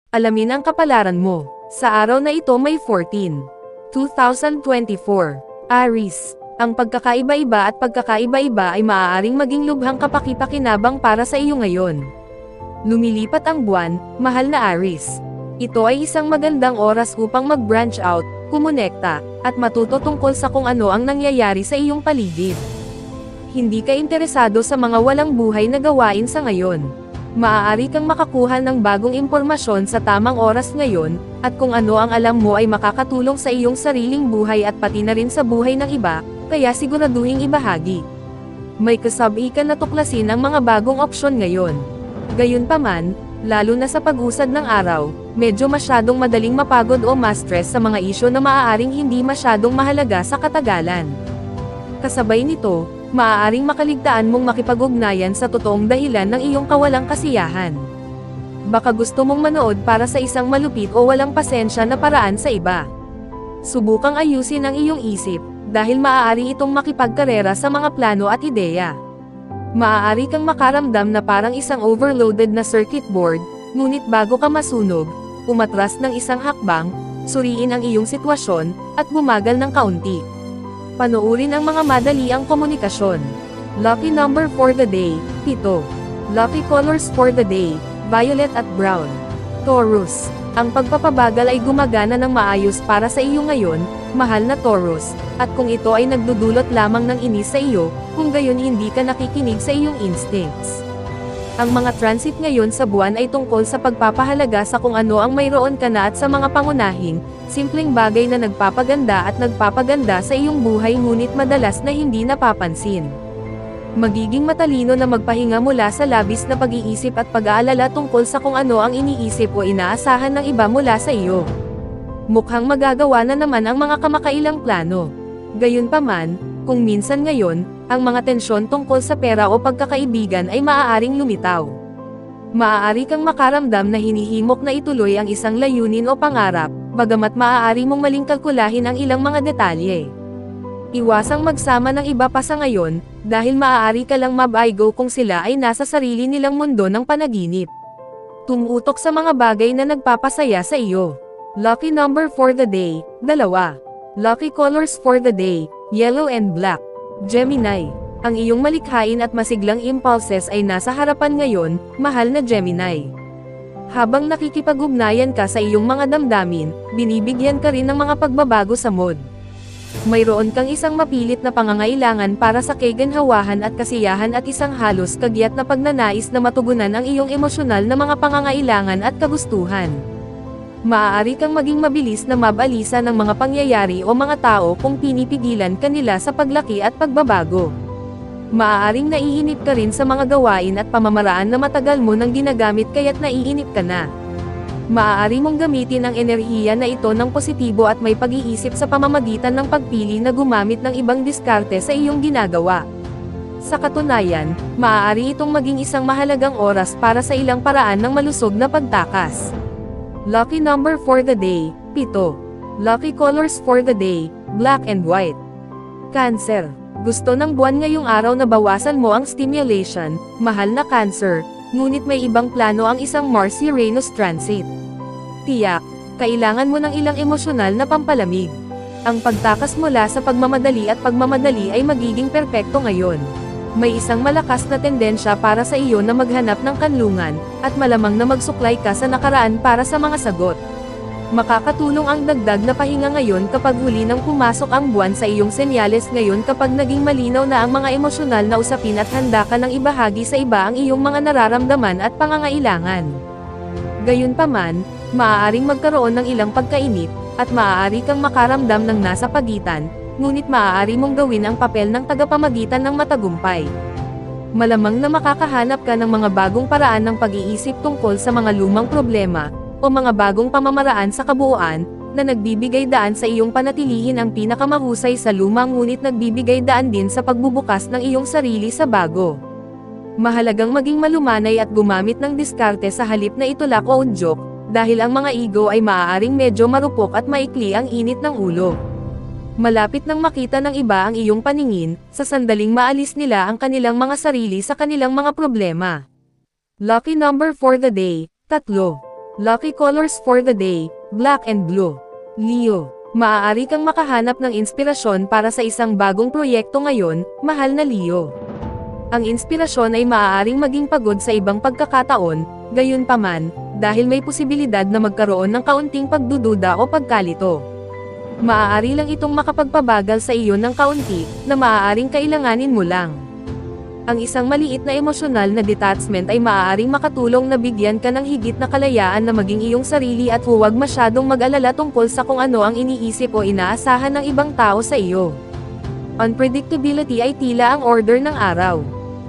Alamin ang kapalaran mo. Sa araw na ito May 14, 2024. Aries. Ang pagkakaiba-iba at pagkakaiba-iba ay maaaring maging lubhang kapaki-pakinabang para sa iyo ngayon. Lumilipat ang buwan, mahal na Aries. Ito ay isang magandang oras upang mag-branch out, kumonekta, at matuto tungkol sa kung ano ang nangyayari sa iyong paligid. Hindi ka interesado sa mga walang buhay na gawain sa ngayon. Maaari kang makakuha ng bagong impormasyon sa tamang oras ngayon, at kung ano ang alam mo ay makakatulong sa iyong sariling buhay at pati na rin sa buhay ng iba, kaya siguraduhing ibahagi. May kasabihan na tuklasin ang mga bagong opsyon ngayon. Gayunpaman, lalo na sa pag-usad ng araw, medyo masyadong madaling mapagod o ma-stress sa mga isyu na maaaring hindi masyadong mahalaga sa katagalan. Kasabay nito, maaaring makaligtaan mong makipag-ugnayan sa totoong dahilan ng iyong kawalang kasiyahan. Baka gusto mong manood para sa isang malupit o walang pasensya na paraan sa iba. Subukang ayusin ang iyong isip, dahil maaari itong makipagkarera sa mga plano at ideya. Maaari kang makaramdam na parang isang overloaded na circuit board, ngunit bago ka masunog, umatras ng isang hakbang, suriin ang iyong sitwasyon, at bumagal ng kaunti. Panoorin ang mga madaliang komunikasyon. Lucky number for the day, 7. Lucky colors for the day, violet at brown. Taurus. Ang pagpapabagal ay gumagana ng maayos para sa iyo ngayon, mahal na Taurus, at kung ito ay nagdudulot lamang ng inis sa iyo, kung gayon hindi ka nakikinig sa iyong instincts. Ang mga transit ngayon sa buwan ay tungkol sa pagpapahalaga sa kung ano ang mayroon ka na at sa mga pangunahing, simpleng bagay na nagpapaganda sa iyong buhay ngunit madalas na hindi napapansin. Magiging matalino na magpahinga mula sa labis na pag-iisip at pag-aalala tungkol sa kung ano ang iniisip o inaasahan ng iba mula sa iyo. Mukhang magagawa na naman ang mga kamakailang plano. Gayunpaman, kung minsan ngayon, ang mga tensyon tungkol sa pera o pagkakaibigan ay maaaring lumitaw. Maaari kang makaramdam na hinihimok na ituloy ang isang layunin o pangarap, bagamat maaari mong maling kalkulahin ang ilang mga detalye. Iwasang magsama ng iba pa sa ngayon, dahil maaari ka lang mabaygo kung sila ay nasa sarili nilang mundo ng panaginip. Tumutok sa mga bagay na nagpapasaya sa iyo. Lucky number for the day, 2. Lucky colors for the day, yellow and black. Gemini. Ang iyong malikhain at masiglang impulses ay nasa harapan ngayon, mahal na Gemini. Habang nakikipag-ugnayan ka sa iyong mga damdamin, binibigyan ka rin ng mga pagbabago sa mood. Mayroon kang isang mapilit na pangangailangan para sa kaginhawahan at kasiyahan at isang halos kagyat na pagnanais na matugunan ang iyong emosyonal na mga pangangailangan at kagustuhan. Maaari kang maging mabilis na mabalisa ng mga pangyayari o mga tao kung pinipigilan ka nila sa paglaki at pagbabago. Maaaring naiinip ka rin sa mga gawain at pamamaraan na matagal mo nang ginagamit kaya't naiinip ka na. Maaari mong gamitin ang enerhiya na ito ng positibo at may pag-iisip sa pamamagitan ng pagpili na gumamit ng ibang diskarte sa iyong ginagawa. Sa katunayan, maaari itong maging isang mahalagang oras para sa ilang paraan ng malusog na pagtakas. Lucky number for the day, 7. Lucky colors for the day, black and white. Cancer. Gusto ng buwan ngayong araw na bawasan mo ang stimulation, mahal na Cancer, ngunit may ibang plano ang isang Mars-Uranus transit. Tiyak, kailangan mo ng ilang emosyonal na pampalamig. Ang pagtakas mula sa pagmamadali ay magiging perpekto ngayon. May isang malakas na tendensya para sa iyo na maghanap ng kanlungan, at malamang na magsuklay ka sa nakaraan para sa mga sagot. Makakatulong ang dagdag na pahinga ngayon kapag huli nang pumasok ang buwan sa iyong senyales ngayon kapag naging malinaw na ang mga emosyonal na usapin at handa ka nang ibahagi sa iba ang iyong mga nararamdaman at pangangailangan. Gayunpaman, maaaring magkaroon ng ilang pagkainip, at maaari kang makaramdam ng nasa pagitan, ngunit maaari mong gawin ang papel ng tagapamagitan ng matagumpay. Malamang na makakahanap ka ng mga bagong paraan ng pag-iisip tungkol sa mga lumang problema, o mga bagong pamamaraan sa kabuuan, na nagbibigay daan sa iyong panatilihin ang pinakamahusay sa lumang ngunit nagbibigay daan din sa pagbubukas ng iyong sarili sa bago. Mahalagang maging malumanay at gumamit ng diskarte sa halip na itulak o udyok, dahil ang mga ego ay maaaring medyo marupok at maikli ang init ng ulo. Malapit nang makita ng iba ang iyong paningin, sa sandaling maalis nila ang kanilang mga sarili sa kanilang mga problema. Lucky number for the day, 3. Lucky colors for the day, black and blue. Leo, maaari kang makahanap ng inspirasyon para sa isang bagong proyekto ngayon, mahal na Leo. Ang inspirasyon ay maaaring maging pagod sa ibang pagkakataon, gayunpaman, dahil may posibilidad na magkaroon ng kaunting pagdududa o pagkalito. Maaari lang itong makapagpabagal sa iyo ng kaunti, na maaaring kailanganin mo lang. Ang isang maliit na emosyonal na detachment ay maaaring makatulong na bigyan ka ng higit na kalayaan na maging iyong sarili at huwag masyadong mag-alala tungkol sa kung ano ang iniisip o inaasahan ng ibang tao sa iyo. Unpredictability ay tila ang order ng araw.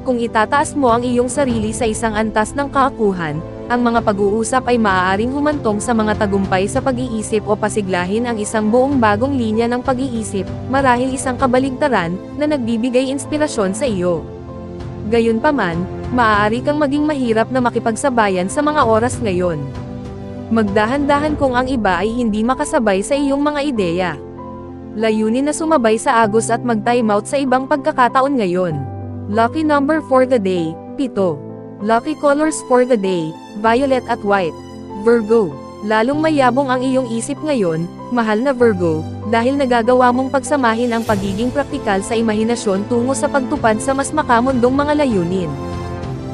Kung itataas mo ang iyong sarili sa isang antas ng kaakuhan, ang mga pag-uusap ay maaaring humantong sa mga tagumpay sa pag-iisip o pasiglahin ang isang buong bagong linya ng pag-iisip, marahil isang kabaligtaran, na nagbibigay inspirasyon sa iyo. Gayunpaman, maaari kang maging mahirap na makipagsabayan sa mga oras ngayon. Magdahan-dahan kung ang iba ay hindi makasabay sa iyong mga ideya. Layunin na sumabay sa agos at mag-timeout sa ibang pagkakataon ngayon. Lucky number for the day, 7. Lucky colors for the day, violet at white. Virgo, lalong mayabong ang iyong isip ngayon, mahal na Virgo, dahil nagagawa mong pagsamahin ang pagiging praktikal sa imahinasyon tungo sa pagtupad sa mas makamundong mga layunin.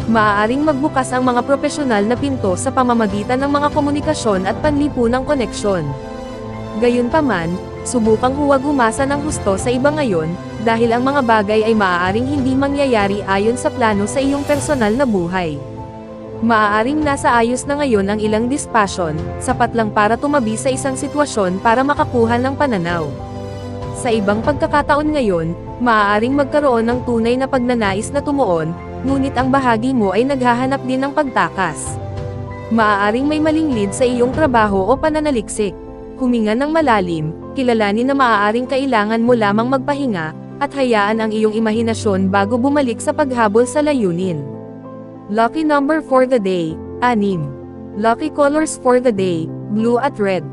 Maaaring magbukas ang mga profesional na pinto sa pamamagitan ng mga komunikasyon at panlipunang koneksyon. Gayunpaman, subukang huwag umasa ng husto sa iba ngayon, dahil ang mga bagay ay maaaring hindi mangyayari ayon sa plano sa iyong personal na buhay. Maaaring nasa ayos na ngayon ang ilang dispasyon, sapat lang para tumabi sa isang sitwasyon para makakuha ng pananaw. Sa ibang pagkakataon ngayon, maaaring magkaroon ng tunay na pagnanais na tumuon, ngunit ang bahagi mo ay naghahanap din ng pagtakas. Maaaring may maling lead sa iyong trabaho o pananaliksik. Huminga ng malalim, kilalanin na maaaring kailangan mo lamang magpahinga, at hayaan ang iyong imahinasyon bago bumalik sa paghabol sa layunin. Lucky number for the day, 6. Lucky colors for the day, blue at red.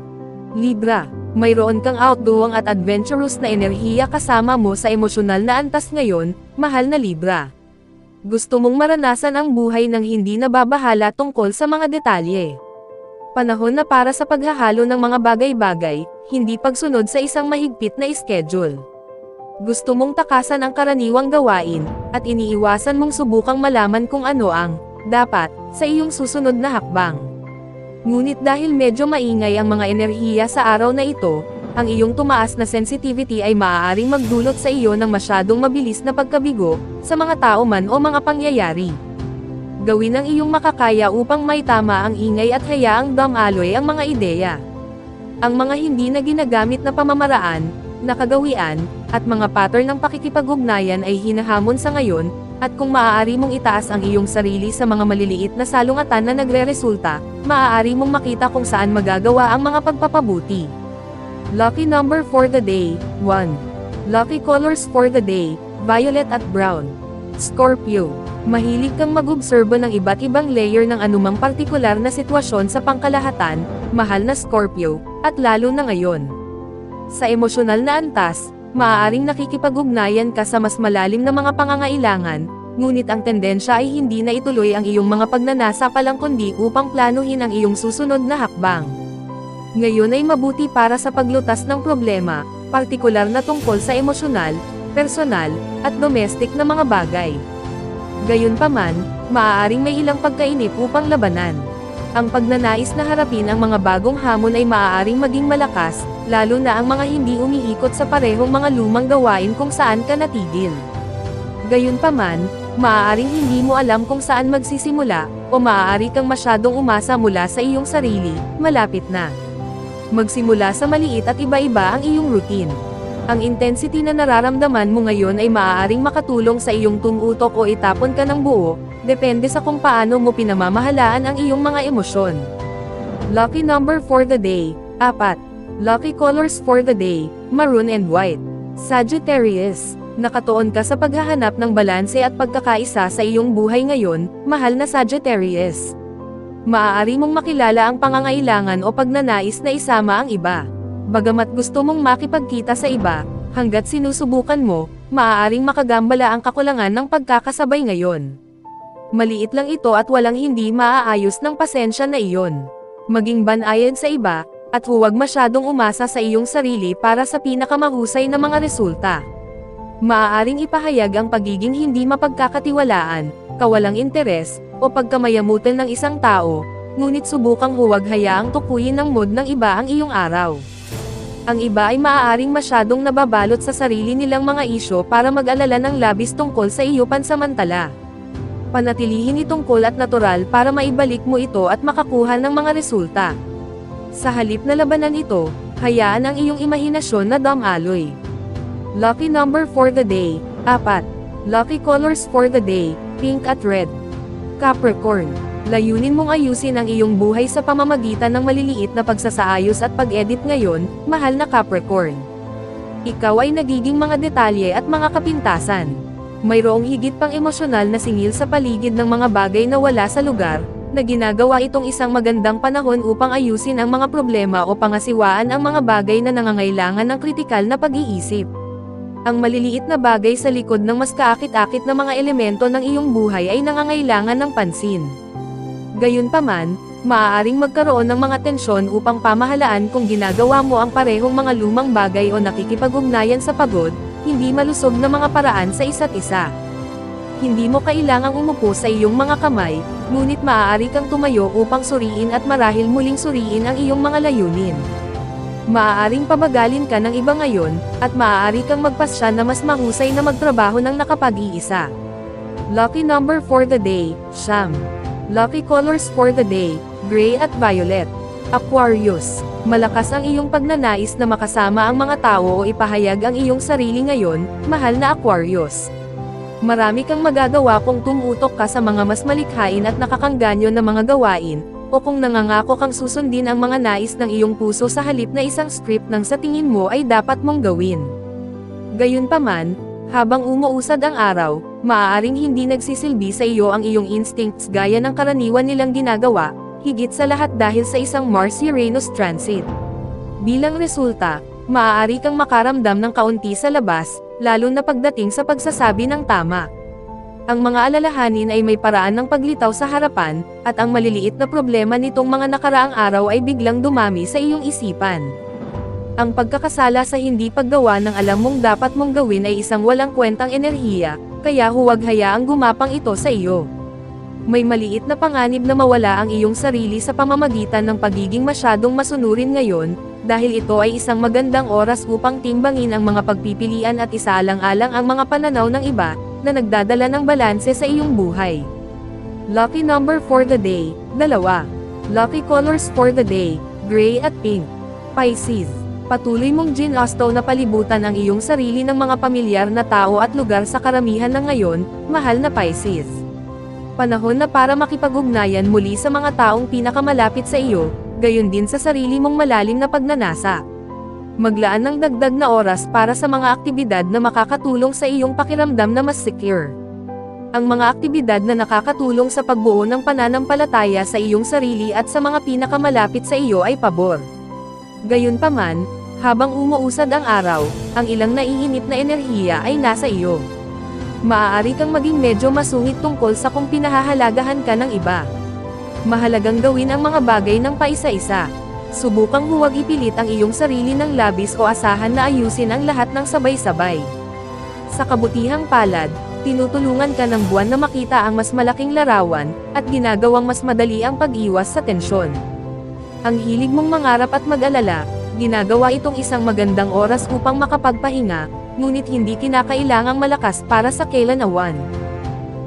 Libra, mayroon kang outgoing at adventurous na enerhiya kasama mo sa emosyonal na antas ngayon, mahal na Libra. Gusto mong maranasan ang buhay ng hindi nababahala tungkol sa mga detalye. Panahon na para sa paghahalo ng mga bagay-bagay, hindi pagsunod sa isang mahigpit na schedule. Gusto mong takasan ang karaniwang gawain, at iniiwasan mong subukang malaman kung ano ang dapat sa iyong susunod na hakbang. Ngunit dahil medyo maingay ang mga enerhiya sa araw na ito, ang iyong tumaas na sensitivity ay maaaring magdulot sa iyo ng masyadong mabilis na pagkabigo sa mga tao man o mga pangyayari. Gawin ang iyong makakaya upang may tama ang ingay at hayaang dumaloy ang mga ideya. Ang mga hindi na ginagamit na pamamaraan, nakagawian, at mga pattern ng pakikipag-ugnayan ay hinahamon sa ngayon, at kung maaari mong itaas ang iyong sarili sa mga maliliit na salungatan na nagre-resulta, maaari mong makita kung saan magagawa ang mga pagpapabuti. Lucky number for the day, 1. Lucky colors for the day, violet at brown. Scorpio, mahilig kang mag-obserbo ng iba't ibang layer ng anumang partikular na sitwasyon sa pangkalahatan, mahal na Scorpio, at lalo na ngayon. Sa emosyonal na antas, maaaring nakikipag-ugnayan ka sa mas malalim na mga pangangailangan, ngunit ang tendensya ay hindi na ituloy ang iyong mga pagnanasa pa lang kundi upang planuhin ang iyong susunod na hakbang. Ngayon ay mabuti para sa paglutas ng problema, partikular na tungkol sa emosyonal, personal, at domestic na mga bagay. Gayunpaman, maaaring may ilang pagkainip upang labanan. Ang pagnanais na harapin ang mga bagong hamon ay maaaring maging malakas, lalo na ang mga hindi umiikot sa parehong mga lumang gawain kung saan ka natigil. Gayunpaman, maaaring hindi mo alam kung saan magsisimula, o maaari kang masyadong umasa mula sa iyong sarili, malapit na. Magsimula sa maliit at iba-iba ang iyong routine. Ang intensity na nararamdaman mo ngayon ay maaaring makatulong sa iyong tumutok o itapon ka ng buo, depende sa kung paano mo pinamamahalaan ang iyong mga emosyon. Lucky number for the day, 4. Lucky colors for the day, maroon and white. Sagittarius, nakatuon ka sa paghahanap ng balanse at pagkakaisa sa iyong buhay ngayon, mahal na Sagittarius. Maaari mong makilala ang pangangailangan o pagnanais na isama ang iba. Bagamat gusto mong makipagkita sa iba, hanggat sinusubukan mo, maaaring makagambala ang kakulangan ng pagkakasabay ngayon. Maliit lang ito at walang hindi maaayos ng pasensya na iyon. Maging banayan sa iba, at huwag masyadong umasa sa iyong sarili para sa pinakamahusay na mga resulta. Maaaring ipahayag ang pagiging hindi mapagkakatiwalaan, kawalang interes, o pagkamayamutan ng isang tao, ngunit subukang huwag hayaang tukuyin ng mood ng iba ang iyong araw. Ang iba ay maaaring masyadong nababalot sa sarili nilang mga isyo para mag-alala ng labis tungkol sa iyo pansamantala. Panatilihin itong cool at natural para maibalik mo ito at makakuha ng mga resulta. Sa halip na labanan ito, hayaan ang iyong imahinasyon na dumaloy. Lucky number for the day, 4. Lucky colors for the day, pink at red. Capricorn. Layunin mong ayusin ang iyong buhay sa pamamagitan ng maliliit na pagsasaayos at pag-edit ngayon, mahal na Capricorn. Ikaw ay nagiging mga detalye at mga kapintasan. Mayroong higit pang emosyonal na singil sa paligid ng mga bagay na wala sa lugar, na ginagawa itong isang magandang panahon upang ayusin ang mga problema o pangasiwaan ang mga bagay na nangangailangan ng kritikal na pag-iisip. Ang maliliit na bagay sa likod ng mas kaakit-akit na mga elemento ng iyong buhay ay nangangailangan ng pansin. Gayunpaman, maaaring magkaroon ng mga tensyon upang pamahalaan kung ginagawa mo ang parehong mga lumang bagay o nakikipag-ugnayan sa pagod, hindi malusog na mga paraan sa isa't isa. Hindi mo kailangang umupo sa iyong mga kamay, ngunit maaari kang tumayo upang suriin at marahil muling suriin ang iyong mga layunin. Maaaring pabagalin ka ng iba ngayon, at maaari kang magpasya na mas mahusay na magtrabaho ng nakapag-iisa. Lucky number for the day, 9. Lucky colors for the day, gray at violet. Aquarius. Malakas ang iyong pagnanais na makasama ang mga tao o ipahayag ang iyong sarili ngayon, mahal na Aquarius. Marami kang magagawa kung tumutok ka sa mga mas malikhain at nakakangganyo na mga gawain, o kung nangangako kang susundin ang mga nais ng iyong puso sa halip na isang script ng sa tingin mo ay dapat mong gawin. Gayunpaman, habang umuusad ang araw, maaaring hindi nagsisilbi sa iyo ang iyong instincts gaya ng karaniwan nilang ginagawa, higit sa lahat dahil sa isang Mars-Uranus transit. Bilang resulta, maaari kang makaramdam ng kaunti sa labas, lalo na pagdating sa pagsasabi ng tama. Ang mga alalahanin ay may paraan ng paglitaw sa harapan, at ang maliliit na problema nitong mga nakaraang araw ay biglang dumami sa iyong isipan. Ang pagkakasala sa hindi paggawa ng alam mong dapat mong gawin ay isang walang kwentang enerhiya, kaya huwag hayaang gumapang ito sa iyo. May maliit na panganib na mawala ang iyong sarili sa pamamagitan ng pagiging masyadong masunurin ngayon, dahil ito ay isang magandang oras upang timbangin ang mga pagpipilian at isaalang-alang ang mga pananaw ng iba, na nagdadala ng balanse sa iyong buhay. Lucky number for the day, 2. Lucky colors for the day, gray at pink. Pisces. Patuloy mong ginusto na palibutan ang iyong sarili ng mga pamilyar na tao at lugar sa karamihan ng ngayon, mahal na Pisces. Panahon na para makipag-ugnayan muli sa mga taong pinakamalapit sa iyo, gayon din sa sarili mong malalim na pagnanasa. Maglaan ng dagdag na oras para sa mga aktibidad na makakatulong sa iyong pakiramdam na mas secure. Ang mga aktibidad na nakakatulong sa pagbuo ng pananampalataya sa iyong sarili at sa mga pinakamalapit sa iyo ay pabor. Gayunpaman, habang umuusad ang araw, ang ilang naiinip na enerhiya ay nasa iyo. Maaari kang maging medyo masungit tungkol sa kung pinahahalagahan ka ng iba. Mahalagang gawin ang mga bagay ng paisa-isa. Subukang huwag ipilit ang iyong sarili ng labis o asahan na ayusin ang lahat ng sabay-sabay. Sa kabutihang palad, tinutulungan ka ng buwan na makita ang mas malaking larawan, at ginagawang mas madali ang pag-iwas sa tensyon. Ang hilig mong mangarap at mag-alala, ginagawa itong isang magandang oras upang makapagpahinga, ngunit hindi kinakailangang malakas para sa kailanawan.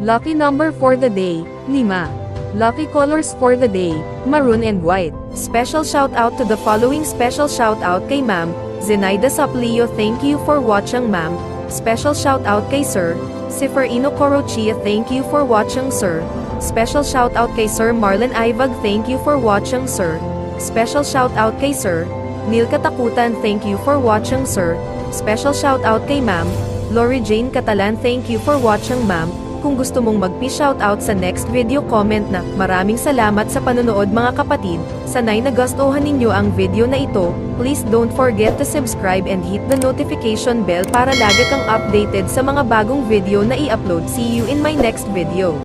Lucky number for the day, 5. Lucky colors for the day, maroon and white. Special shout out to the following. Special shout out kay Ma'am Zenaida Saplio, thank you for watching Ma'am. Special shout out kay Sir Seferino Corochia, thank you for watching Sir. Special shout out kay Sir Marlon Ivag, thank you for watching Sir. Special shout out kay Sir Neil Katakutan, thank you for watching Sir. Special shout out kay Ma'am Lori Jane Catalan, thank you for watching Ma'am. Kung gusto mong magpi-shoutout sa next video, comment na, maraming salamat sa panonood mga kapatid, sanay nagustuhan ninyo ang video na ito, please don't forget to subscribe and hit the notification bell para lagi kang updated sa mga bagong video na i-upload. See you in my next video.